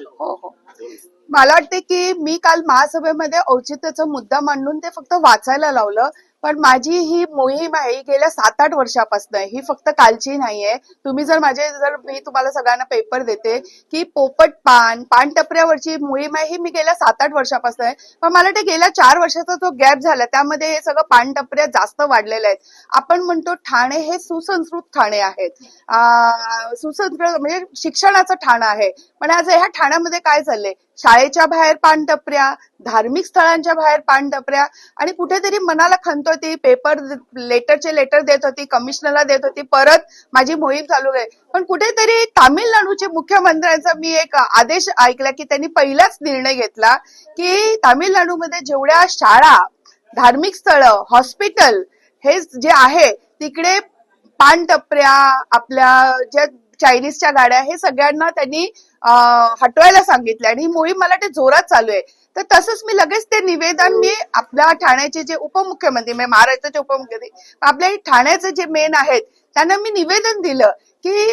हो हो. मला वाटते की मी काल महासभेमध्ये औचित्याचा मुद्दा मांडून ते फक्त वाचायला लावलं. पण माझी ही मोहीम आहे ही गेल्या 7-8 वर्षापासून आहे. ही फक्त कालची नाहीये. तुम्ही जर मी तुम्हाला सगळ्यांना पेपर देते की पोपट पान टपऱ्यावरची मोहीम आहे ही मी गेल्या 7-8 वर्षापासून आहे. पण मला वाटतं गेल्या 4 वर्षाचा जो गॅप झाला त्यामध्ये हे सगळं पान टपऱ्या जास्त वाढलेल्या आहेत. आपण म्हणतो ठाणे हे सुसंस्कृत ठाणे आहेत. सुसंस्कृत म्हणजे शिक्षणाचं ठाणं आहे. पण आज ह्या ठाण्यामध्ये काय चाललंय? शाळेच्या बाहेर पानटपऱ्या, धार्मिक स्थळांच्या बाहेर पानटपऱ्या आणि कुठेतरी मनाला खंत होती. पेपर लेटर देत होती, कमिशनरला देत होती, परत माझी मोहीम चालू आहे. पण कुठेतरी तामिळनाडूचे मुख्यमंत्र्यांचा मी एक आदेश ऐकला की त्यांनी पहिलाच निर्णय घेतला की तामिळनाडूमध्ये जेवढ्या शाळा, धार्मिक स्थळं, हॉस्पिटल हे जे आहे तिकडे पानटपऱ्या, आपल्या ज्या चायनीजच्या गाड्या हे सगळ्यांना त्यांनी हटवायला सांगितलं आणि ही मोहीम मला ते जोरात चालू आहे. तर तसंच मी लगेच ते निवेदन मी आपल्या ठाण्याचे जे उपमुख्यमंत्री म्हणजे महाराष्ट्राचे उपमुख्यमंत्री आपल्या ठाण्याचे जे मेन आहेत त्यांना मी निवेदन दिलं की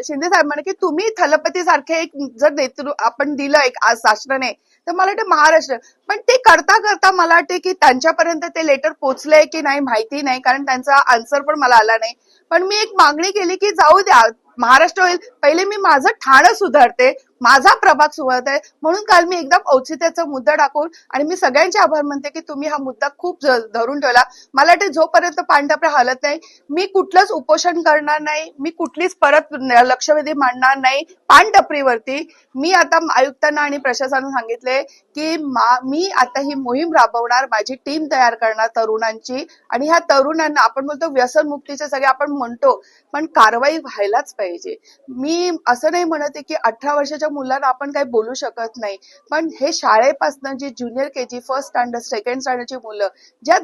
शिंदे साहेब म्हणे की तुम्ही थलपती सारखे एक जर नेतृत्व आपण दिलं एक आज शासनाने तर मला वाटतं महाराष्ट्र पण ते करता करता मला वाटते की त्यांच्यापर्यंत ते लेटर पोहोचलंय की नाही माहिती नाही कारण त्यांचा आन्सर पण मला आला नाही. पण मी एक मागणी केली की जाऊ द्या महाराष्ट्र होईल पहिले मी माझं ठाणं सुधारते माझा प्रभाग सुधारते म्हणून काल मी एकदम औचित्याचा मुद्दा टाकून आणि मी सगळ्यांचे आभार मानते की तुम्ही हा मुद्दा खूप धरून ठेवला. मला वाटतं जोपर्यंत पानटपऱ्या हलत नाही मी कुठलंच उपोषण करणार नाही. मी कुठलीच परत लक्षवेधी मांडणार नाही पानटपरीवरती. मी आता आयुक्तांना आणि प्रशासनाला सांगितले की मी आता ही मोहीम राबवणार. माझी टीम तयार करणार तरुणांची आणि ह्या तरुणांना आपण बोलतो व्यसनमुक्तीचे सगळे आपण म्हणतो पण कारवाई व्हायलाच पाहिजे. मी असं नाही म्हणत की 18 वर्षाच्या मुलांना आपण काही बोलू शकत नाही पण हे शाळेपासून जी junior KG first standard second स्टँडर्डची मुलं ज्या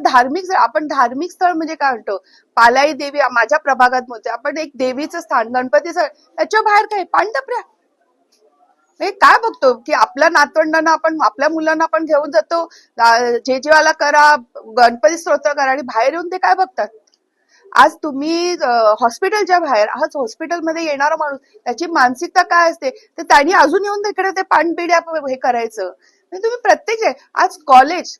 आपण धार्मिक स्थळ म्हणजे काय म्हणतो पालाई देवी माझ्या प्रभागात म्हणतो आपण एक देवीचं स्थान गणपतीचं त्याच्या बाहेर काय पानटपऱ्या हे काय बघतो की आपल्या नातवंडांना आपण आपल्या मुलांना आपण घेऊन जातो जेजेवाला करा गणपती स्तोत्र करा आणि बाहेर येऊन ते काय बघतात. आज तुम्ही हॉस्पिटलच्या बाहेर आज हॉस्पिटलमध्ये येणारा माणूस त्याची मानसिकता काय असते तर त्यांनी अजून येऊन तिकडे ते पानपिढ्या हे करायचं. तुम्ही प्रत्येक आज कॉलेज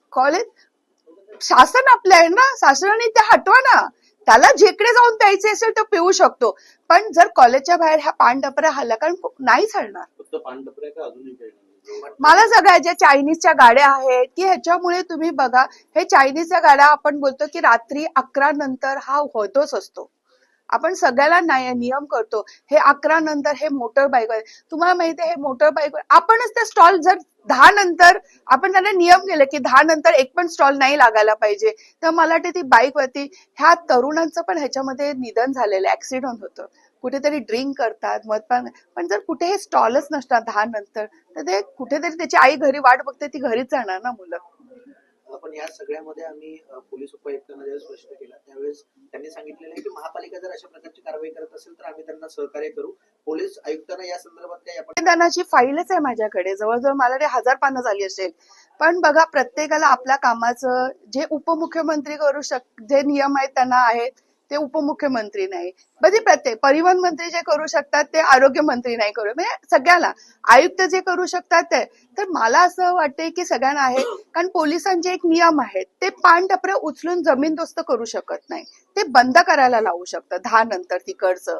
शासन आपलं आहे ना शासनाने ते हटवा ना. त्याला जिकडे जाऊन प्यायचे असेल तो पिऊ शकतो पण जर कॉलेजच्या बाहेर ह्या पानटपऱ्या हल्ल्या कारण नाही चालणार. मला सगळ्या ज्या चायनीजच्या गाड्या आहेत की ह्याच्यामुळे तुम्ही बघा हे चायनीजच्या गाड्या आपण बोलतो की रात्री 11 नंतर हा होतोच असतो. आपण सगळ्याला नियम करतो हे 11 नंतर हे मोटर बाईक तुम्हाला माहिती आहे हे मोटर बाईक आपणच त्या स्टॉल जर 10 नंतर आपण त्यांना नियम केले की 10 नंतर एक पण स्टॉल नाही लागायला पाहिजे तर मला वाटते ती बाईक वरती ह्या तरुणांचं पण ह्याच्यामध्ये निधन झालेलं ऍक्सिडेंट होतं. कुठेतरी ड्रिंक करतात मद्यपान पण जर कुठे हे स्टॉलच नसतात 10 नंतर तर ते कुठेतरी त्याची आई घरी वाट बघते ती घरीच जाणार ना मुलं. पण या सगळ्यामध्ये आम्ही पोलीस उपायुक्तांना ज्यावेळेस प्रश्न केला त्यावेळेस त्यांनी सांगितलेलं आहे की महापालिका जर अशा प्रकारची कारवाई करत असेल तर आम्ही त्यांना सहकार्य करू. पोलीस आयुक्तांना या संदर्भात काही निवेदनाची फाईलच आहे माझ्याकडे जवळजवळ मला 1000 पानं झाली असेल. पण बघा प्रत्येकाला आपल्या कामाचं जे उपमुख्यमंत्री करू जे नियम आहेत त्यांना आहेत ते उपमुख्यमंत्री नाही म्हणजे प्रत्येक परिवहन मंत्री जे करू शकतात ते आरोग्य मंत्री नाही करू म्हणजे सगळ्याला आयुक्त जे करू शकतात ते. तर मला असं वाटतंय की सगळ्यांना आहे कारण पोलिसांचे एक नियम आहेत ते पानटपऱ्या उचलून जमीनदोस्त करू शकत नाही ते बंद करायला लावू शकतात 10 नंतर तिकडचं.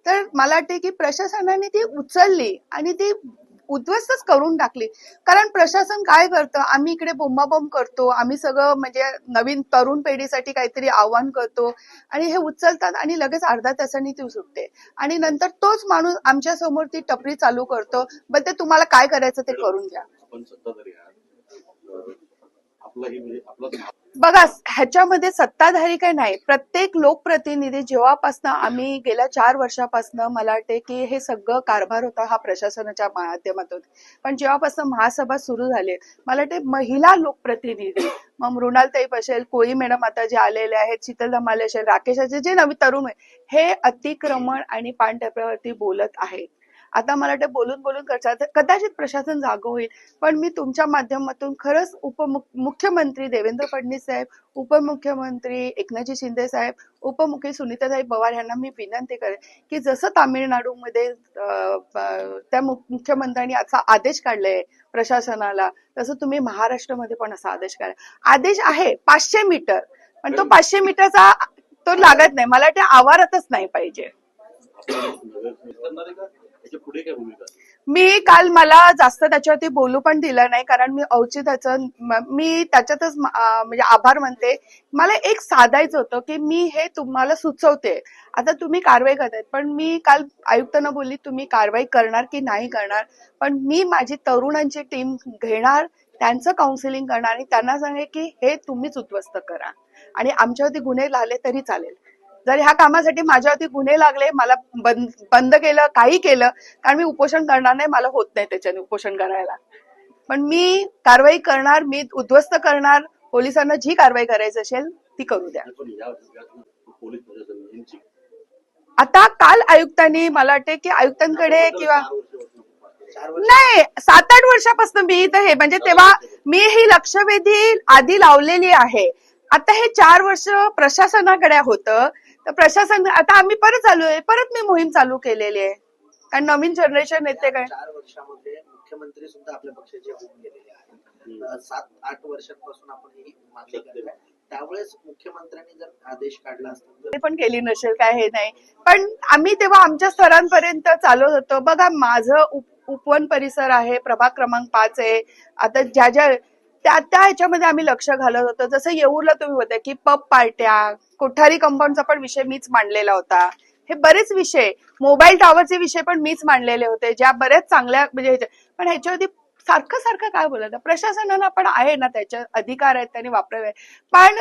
तर मला वाटते की प्रशासनाने ती उचलली आणि ती उद्ध्वस्तच करून टाकली. कारण प्रशासन काय करतं आम्ही इकडे बोंबाबोंब करतो आम्ही सगळं म्हणजे नवीन तरुण पिढीसाठी काहीतरी आव्हान करतो आणि हे उचलतात आणि लगेच अर्ध्या तासांनी ती सुटते आणि नंतर तोच माणूस आमच्या समोर ती टपरी चालू करतो बरं ते तुम्हाला काय करायचं ते करून घ्या. बघा ह्याच्यामध्ये सत्ताधारी काय नाही प्रत्येक लोकप्रतिनिधी जेव्हापासनं आम्ही गेल्या 4 वर्षापासनं मला वाटते की हे सगळं कारभार होता हा प्रशासनाच्या माध्यमातून. पण जेव्हापासून महासभा सुरू झाली मला वाटते महिला लोकप्रतिनिधी मग मृणालताई असेल कोळी मॅडम आता जे आलेले आहेत शीतल धमाले असेल राकेश असेल जे नवीन तरुण आहे हे अतिक्रमण आणि पानटपऱ्यावरती बोलत आहेत आता मला ते बोलून बोलून कदाचित प्रशासन जागं होईल, पण मी तुमच्या माध्यमातून खरंच मुख्यमंत्री देवेंद्र फडणवीस साहेब, उपमुख्यमंत्री एकनाथजी शिंदे साहेब, उपमुख्यमंत्री सुनीताताई पवार यांना मी विनंती करेन की जसं तामिळनाडूमध्ये त्या मुख्यमंत्र्यांनी असा आदेश काढलाय प्रशासनाला, तसं तुम्ही महाराष्ट्रामध्ये पण असा आदेश काढा. आदेश आहे 500 मीटर, पण तो 500 मीटरचा तो लागत नाही. मला त्या आवारातच नाही पाहिजे. पुढे काय भूमिका? मी काल मला जास्त त्याच्यावरती बोलू पण दिलं नाही, कारण मी औचित्याचं मी त्याच्यातच म्हणजे आभार मानते. मला एक साधायचं होतं की मी हे तुम्हाला सुचवते, आता तुम्ही कारवाई करतायत, पण मी काल आयुक्तांना बोलली तुम्ही कारवाई करणार की नाही करणार, पण मी माझी तरुणांची टीम घेणार, त्यांचं काउन्सिलिंग करणार आणि त्यांना सांगेल की हे तुम्हीच उद्ध्वस्त करा आणि आमच्यावरती गुन्हे लागले तरी चालेल. जर ह्या कामासाठी माझ्यावरती गुन्हे लागले, मला बंद केलं, काही केलं, कारण मी उपोषण करणार नाही, मला होत नाही त्याच्याने उपोषण करायला, पण मी कारवाई करणार, मी उद्ध्वस्त करणार. पोलिसांना जी कारवाई करायची असेल ती करू द्या. पोलीस प्रशासन यांची आता काल आयुक्तांनी मला वाटते की आयुक्तांकडे किंवा 4 वर्ष नाही 7-8 वर्षापासून मी इथं हे म्हणजे तेव्हा मी ही लक्षवेधी आधी लावलेली आहे. आता हे 4 वर्ष प्रशासनाकडे होतं, तर प्रशासन आता आम्ही परत चालू आहे, परत मी मोहीम चालू केलेली आहे, कारण नवीन जनरेशन येते काय. 4 वर्षामध्ये मुख्यमंत्री सुद्धा आपल्या पक्षाचे होऊन गेलेले आहेत. 7-8 वर्षांपासून आपण ही मागणी करताय. त्यावेळेस मुख्यमंत्र्यांनी जर आदेश काढला असता ते पण केली नसेल काय हे नाही, पण आम्ही तेव्हा आमच्या स्तरांपर्यंत चालवत होतो. बघा माझं उपवन परिसर आहे, प्रभाग क्रमांक 5 आहे. आता ज्या ज्या त्या ह्याच्यामध्ये आम्ही लक्ष घालत होतो. जसं येऊरला तुम्ही होते की पब पार्ट्या, कोठारी कंपाऊंडचा पण विषय मीच मांडलेला होता. हे बरेच विषय, मोबाईल टॉवरचे विषय पण मीच मांडलेले होते, ज्या बऱ्याच चांगल्या म्हणजे पण ह्याच्यावरती सारखं सारखं काय बोलायचं. प्रशासनाला पण आहे ना त्याचे अधिकार आहेत, त्यांनी वापरावे, पण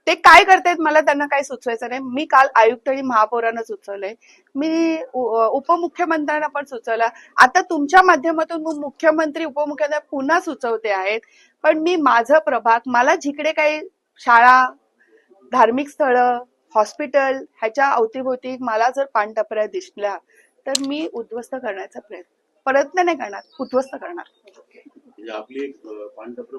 ते काय करतायत मला त्यांना काही सुचवायचं नाही. मी काल आयुक्त आणि महापौरांना सुचवलंय, मी उपमुख्यमंत्र्यांना पण सुचवलं, आता तुमच्या माध्यमातून मुख्यमंत्री उपमुख्यमंत्री पुन्हा सुचवते आहेत. पण मी माझं प्रभाग, मला जिकडे काही शाळा, धार्मिक स्थळं, हॉस्पिटल ह्याच्या अवतीभोवती मला जर पानटपऱ्या दिसल्या तर मी उद्ध्वस्त करण्याचा प्रयत्न नाही करणार, उद्ध्वस्त करणार. म्हणजे आपली एक पानटपरं